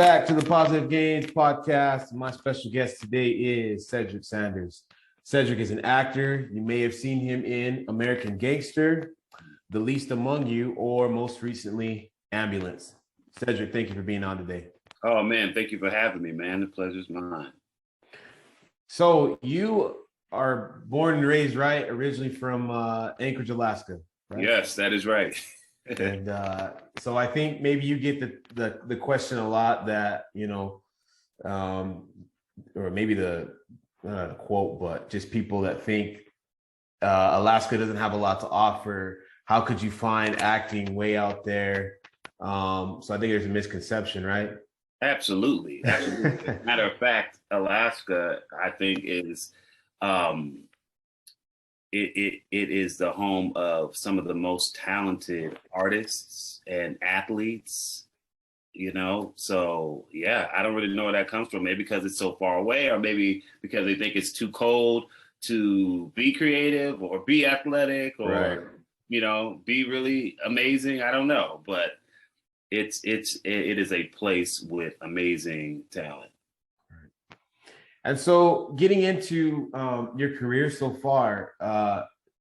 back to the Positive Gains podcast. My special guest today is Cedric Sanders. Cedric is an actor. You may have seen him in American Gangster, The Least Among You, or most recently, Ambulance. Cedric, thank you for being on today. Oh, man, thank you for having me, man. The pleasure's mine. So you are born and raised, right? Originally from Anchorage, Alaska, right? Yes, that is right. And so I think maybe you get the question a lot that, or maybe the quote, but just people that think Alaska doesn't have a lot to offer. How could you find acting way out there? So I think there's a misconception, right? Absolutely. Matter of fact, Alaska, I think, is it is the home of some of the most talented artists and athletes, So yeah, I don't really know where that comes from. Maybe because it's so far away, or maybe because they think it's too cold to be creative or be athletic or, right. Be really amazing. I don't know, but it is a place with amazing talent. And so getting into your career so far,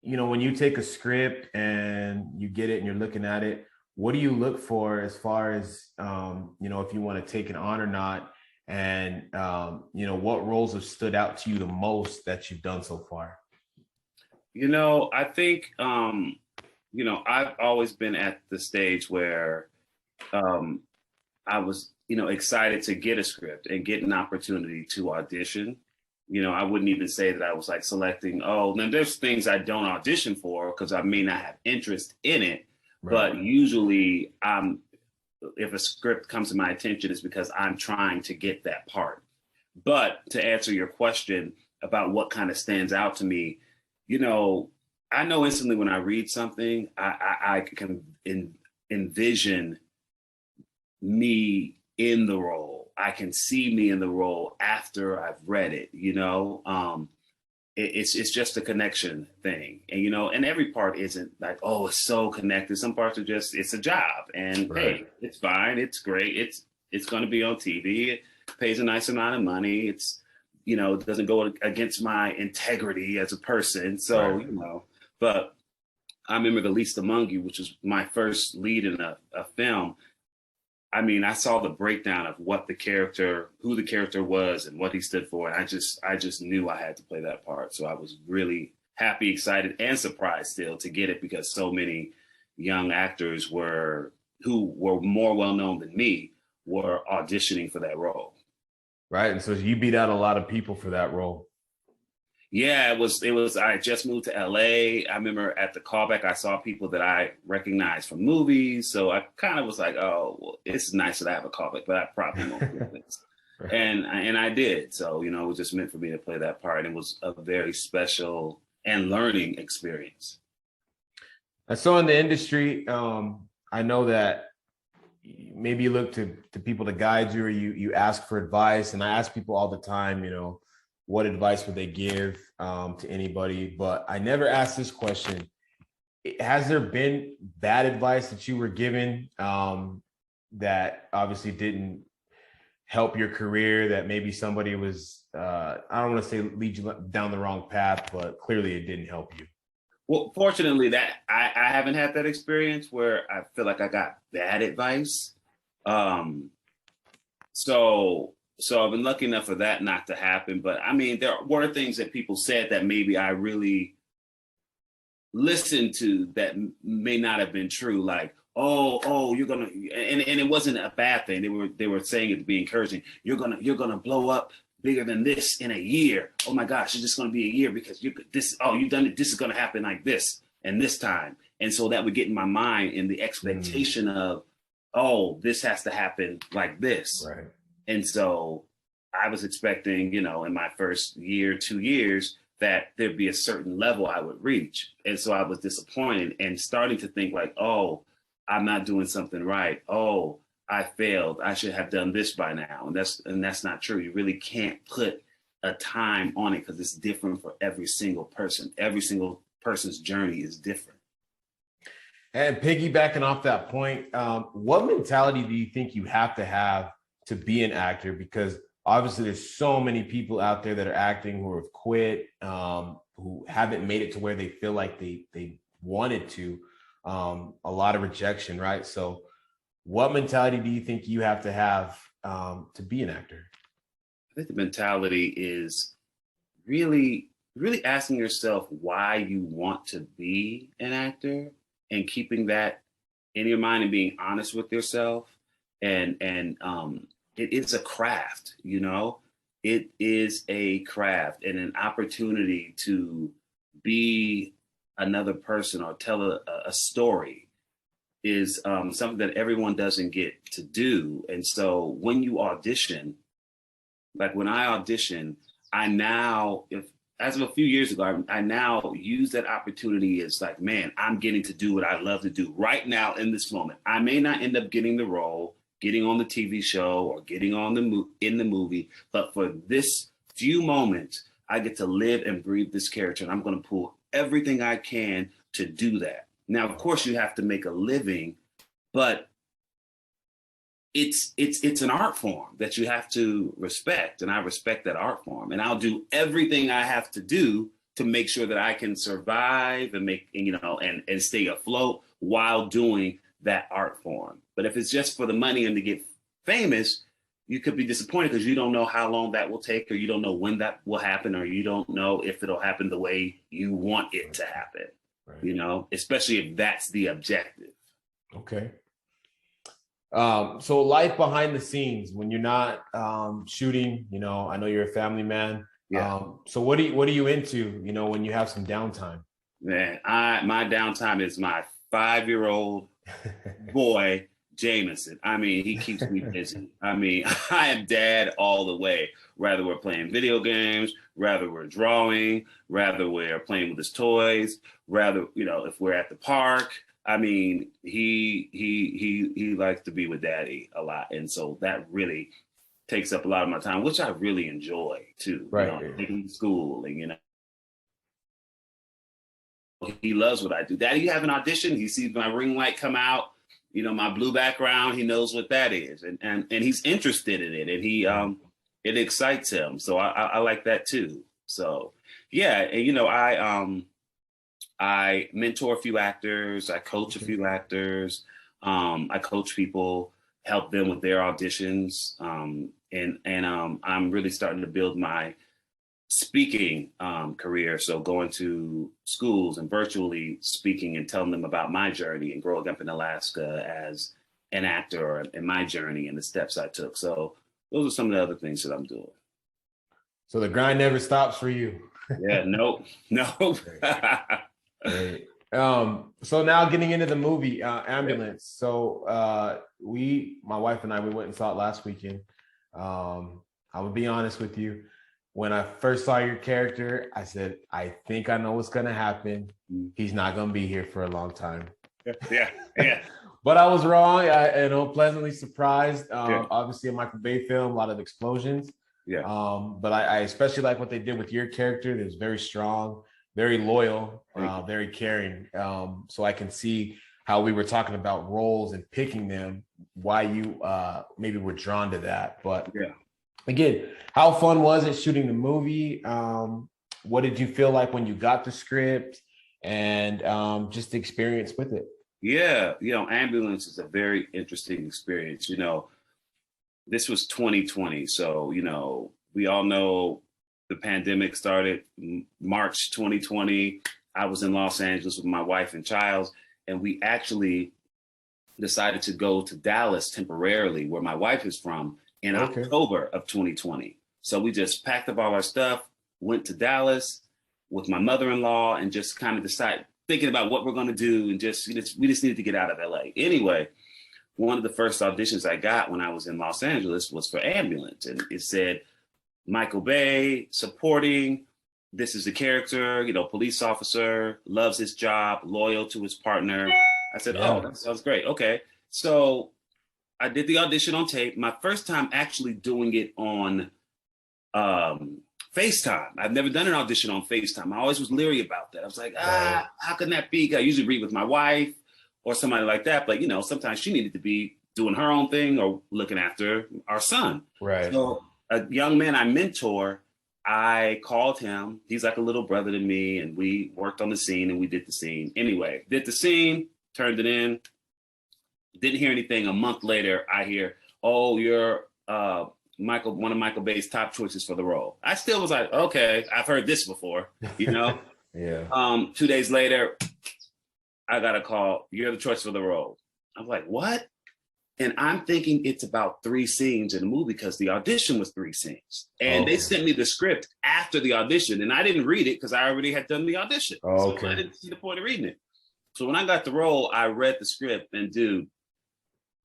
when you take a script and you get it and you're looking at it, what do you look for as far as, if you want to take it on or not? And, what roles have stood out to you the most that you've done so far? I think, I've always been at the stage where I was, excited to get a script and get an opportunity to audition. I wouldn't even say that I was like selecting, then there's things I don't audition for because I may not have interest in it. Right. But usually if a script comes to my attention, it's because I'm trying to get that part. But to answer your question about what kind of stands out to me, I know instantly when I read something, I can envision me in the role. I can see me in the role after I've read it, it's just a connection thing. And, and every part isn't like, it's so connected. Some parts are just, it's a job and right. Hey, it's fine. It's great. It's going to be on TV. It pays a nice amount of money. It's, it doesn't go against my integrity as a person. So, right. But I remember The Least Among You, which was my first lead in a film. I mean, I saw the breakdown of who the character was and what he stood for. And I just knew I had to play that part. So I was really happy, excited, and surprised still to get it because so many young actors who were more well-known than me were auditioning for that role. Right. And so you beat out a lot of people for that role. Yeah, it was, I just moved to LA. I remember at the callback, I saw people that I recognized from movies. So I kind of was like, it's nice that I have a callback, but I probably won't do this. Right. And I did. So, it was just meant for me to play that part. It was a very special and learning experience. And so in the industry, I know that maybe you look to people to guide you or you ask for advice. And I ask people all the time, what advice would they give to anybody? But I never asked this question. Has there been bad advice that you were given that obviously didn't help your career, that maybe somebody was, I don't want to say lead you down the wrong path, but clearly it didn't help you? Well, fortunately, that I haven't had that experience where I feel like I got bad advice. So I've been lucky enough for that not to happen. But I mean, there were things that people said that maybe I really listened to that may not have been true. Like, you're gonna, and it wasn't a bad thing. They were saying it to be encouraging. You're gonna blow up bigger than this in a year. Oh my gosh, it's just gonna be a year because you've done it. This is gonna happen like this and this time. And so that would get in my mind in the expectation of, this has to happen like this. Right. And so I was expecting, in my first year, 2 years, that there'd be a certain level I would reach. And so I was disappointed and starting to think like, I'm not doing something right. I failed. I should have done this by now. And that's not true. You really can't put a time on it because it's different for every single person. Every single person's journey is different. And piggybacking off that point, what mentality do you think you have to be an actor? Because obviously there's so many people out there that are acting who have quit, who haven't made it to where they feel like they wanted to. A lot of rejection, right? So what mentality do you think you have to be an actor? I think the mentality is really, really asking yourself why you want to be an actor and keeping that in your mind and being honest with yourself. And it is a craft, you know. It is a craft and an opportunity to be another person or tell a story is something that everyone doesn't get to do. And so when you audition, like when I audition, I now, if as of a few years ago, I now use that opportunity as like, man, I'm getting to do what I love to do right now in this moment. I may not end up getting the role, getting on the TV show or getting on in the movie, but for this few moments, I get to live and breathe this character, and I'm going to pull everything I can to do that. Now, of course, you have to make a living, but it's an art form that you have to respect, and I respect that art form, and I'll do everything I have to do to make sure that I can survive and make, you know, and stay afloat while doing that art form. But if it's just for the money and to get famous, you could be disappointed because you don't know how long that will take, or you don't know when that will happen, or you don't know if it'll happen the way you want it to happen. Right. You know, especially if that's the objective. Okay. So life behind the scenes when you're not shooting, you know, I know you're a family man. Yeah. So what are you into, you know, when you have some downtime? Man, my downtime is my 5-year-old boy, Jameson. I mean, he keeps me busy. I mean, I am dad all the way. Rather we're playing video games, rather we're drawing, rather we're playing with his toys, rather, you know, if we're at the park. I mean, he likes to be with daddy a lot. And so that really takes up a lot of my time, which I really enjoy too. Right. You know, taking him to school and, you know, he loves what I do. Daddy, you have an audition. He sees my ring light come out, you know, my blue background. He knows what that is. And he's interested in it. And he, it excites him. So I like that too. So yeah. And, you know, I mentor a few actors. I coach a few actors. I coach people, help them with their auditions. I'm really starting to build my speaking career. So going to schools and virtually speaking and telling them about my journey and growing up in Alaska as an actor and my journey and the steps I took. So those are some of the other things that I'm doing. So the grind never stops for you. Yeah, no. Great. So now getting into the movie, Ambulance. So my wife and I, we went and saw it last weekend. I will be honest with you. When I first saw your character, I said, I think I know what's going to happen. He's not going to be here for a long time. Yeah. But I was wrong. Pleasantly surprised. Obviously a Michael Bay film, a lot of explosions. Yeah. But I especially like what they did with your character. It was very strong, very loyal, very caring. So I can see how we were talking about roles and picking them, why you maybe were drawn to that. But yeah. Again, how fun was it shooting the movie? What did you feel like when you got the script and just the experience with it? Yeah, you know, Ambulance is a very interesting experience. You know, this was 2020. So, you know, we all know the pandemic started March 2020. I was in Los Angeles with my wife and child, and we actually decided to go to Dallas temporarily, where my wife is from, in October of 2020. So we just packed up all our stuff, went to Dallas with my mother-in-law, and just kind of decided, thinking about what we're going to do, and we just needed to get out of LA. Anyway, one of the first auditions I got when I was in Los Angeles was for Ambulance, and it said Michael Bay supporting. This is the character, you know, police officer, loves his job, loyal to his partner. I said, oh, that sounds great. Okay, so I did the audition on tape. My first time actually doing it on FaceTime. I've never done an audition on FaceTime. I always was leery about that. I was like, how can that be? I usually read with my wife or somebody like that. But, you know, sometimes she needed to be doing her own thing or looking after our son. Right. So a young man I mentor, I called him. He's like a little brother to me, and we worked on the scene and we did the scene. Anyway, did the scene, turned it in. Didn't hear anything. A month later, I hear, "Oh, you're one of Michael Bay's top choices for the role." I still was like, "Okay, I've heard this before," you know. Yeah. 2 days later, I got a call. "You're the choice for the role." I'm like, "What?" And I'm thinking it's about 3 scenes in the movie because the audition was 3 scenes. And they sent me the script after the audition, and I didn't read it because I already had done the audition. So I didn't see the point of reading it. So when I got the role, I read the script, and dude,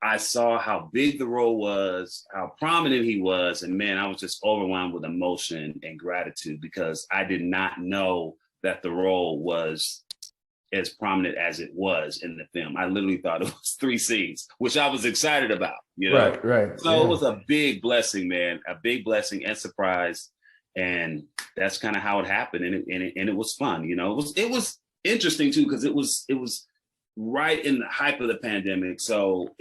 I saw how big the role was, how prominent he was, and man, I was just overwhelmed with emotion and gratitude because I did not know that the role was as prominent as it was in the film. I literally thought it was 3 scenes, which I was excited about, you know? Right. So it was a big blessing, man, a big blessing and surprise. And that's kind of how it happened. And it was fun, you know? It was interesting too, because it was right in the hype of the pandemic. So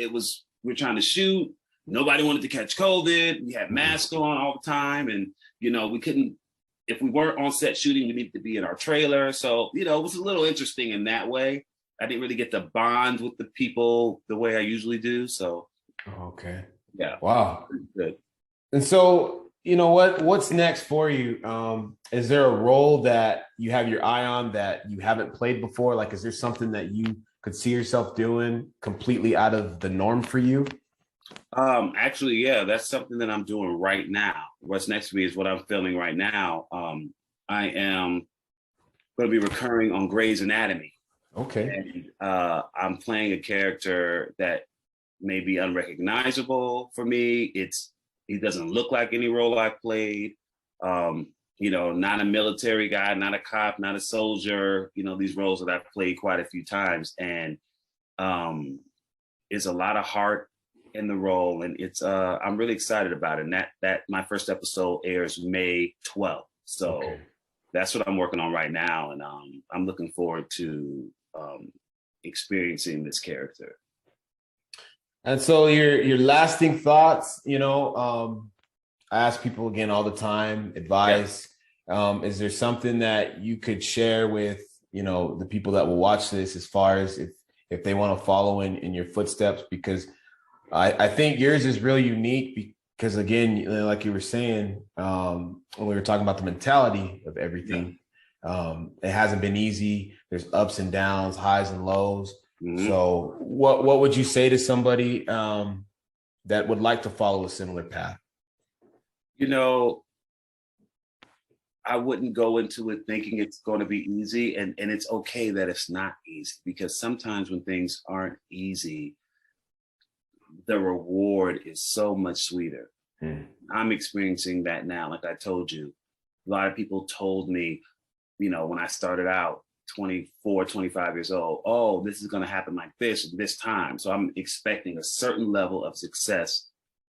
we're trying to shoot. Nobody wanted to catch COVID. We had masks on all the time. And, you know, we couldn't, if we weren't on set shooting, we needed to be in our trailer. So, you know, it was a little interesting in that way. I didn't really get to bond with the people the way I usually do. So, okay. Yeah. Wow. Good. And so, you know, what's next for you? Is there a role that you have your eye on that you haven't played before? Like, is there something that you could see yourself doing completely out of the norm for you? Actually, yeah, that's something that I'm doing right now. What's next for me is what I'm filming right now. I am going to be recurring on Grey's Anatomy. Okay. And I'm playing a character that may be unrecognizable for me. He doesn't look like any role I've played. You know, not a military guy, not a cop, not a soldier. You know, these roles that I've played quite a few times, and it's a lot of heart in the role, and I'm really excited about it. And that my first episode airs May 12th, so that's what I'm working on right now, and I'm looking forward to experiencing this character. And so your lasting thoughts, you know, I ask people again all the time, advice. Yeah. Is there something that you could share with, you know, the people that will watch this as far as if they want to follow in your footsteps? Because I think yours is really unique because, again, like you were saying, when we were talking about the mentality of everything, it hasn't been easy. There's ups and downs, highs and lows. Mm-hmm. So what would you say to somebody that would like to follow a similar path? You know, I wouldn't go into it thinking it's going to be easy, and it's okay that it's not easy, because sometimes when things aren't easy, the reward is so much sweeter. I'm experiencing that now. Like I told you, a lot of people told me, you know, when I started out 24, 25 years old, oh, this is going to happen like this time. So I'm expecting a certain level of success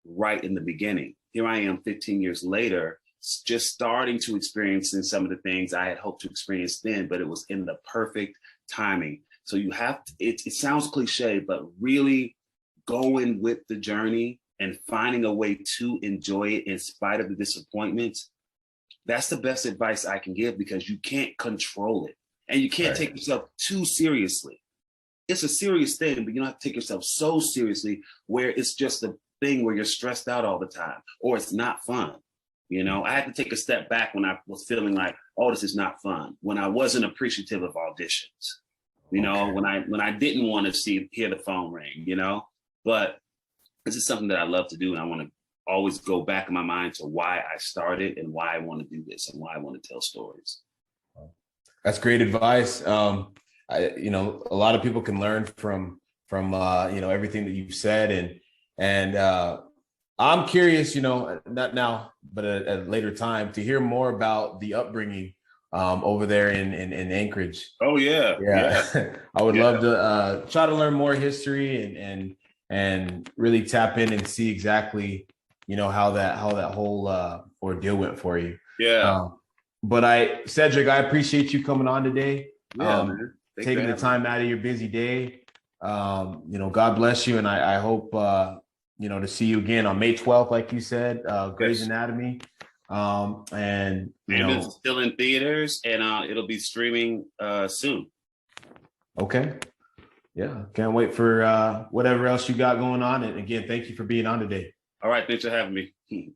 right in the beginning. Here I am 15 years later, just starting to experience some of the things I had hoped to experience then, but it was in the perfect timing. So you have to, it sounds cliche, but really going with the journey and finding a way to enjoy it in spite of the disappointments. That's the best advice I can give, because you can't control it and you can't take yourself too seriously. It's a serious thing, but you don't have to take yourself so seriously where it's just a thing where you're stressed out all the time or it's not fun. You know, I had to take a step back when I was feeling like, oh, this is not fun, when I wasn't appreciative of auditions, you know, when I didn't want to hear the phone ring, you know. But this is something that I love to do, and I want to always go back in my mind to why I started and why I want to do this and why I want to tell stories. That's great advice. You know, a lot of people can learn from you know, everything that you've said, and I'm curious, you know, not now, but at a later time, to hear more about the upbringing over there in Anchorage. Oh yeah. I would love to try to learn more history and really tap in and see exactly, you know, how that whole ordeal went for you. But Cedric, I appreciate you coming on today. Man. Taking the time out of your busy day. God bless you. And I hope, to see you again on May 12th, like you said, Grey's Yes. Anatomy. And, Ambulance is still in theaters, and it'll be streaming soon. okay. Yeah. Can't wait for whatever else you got going on. And again, thank you for being on today. All right. Thanks for having me.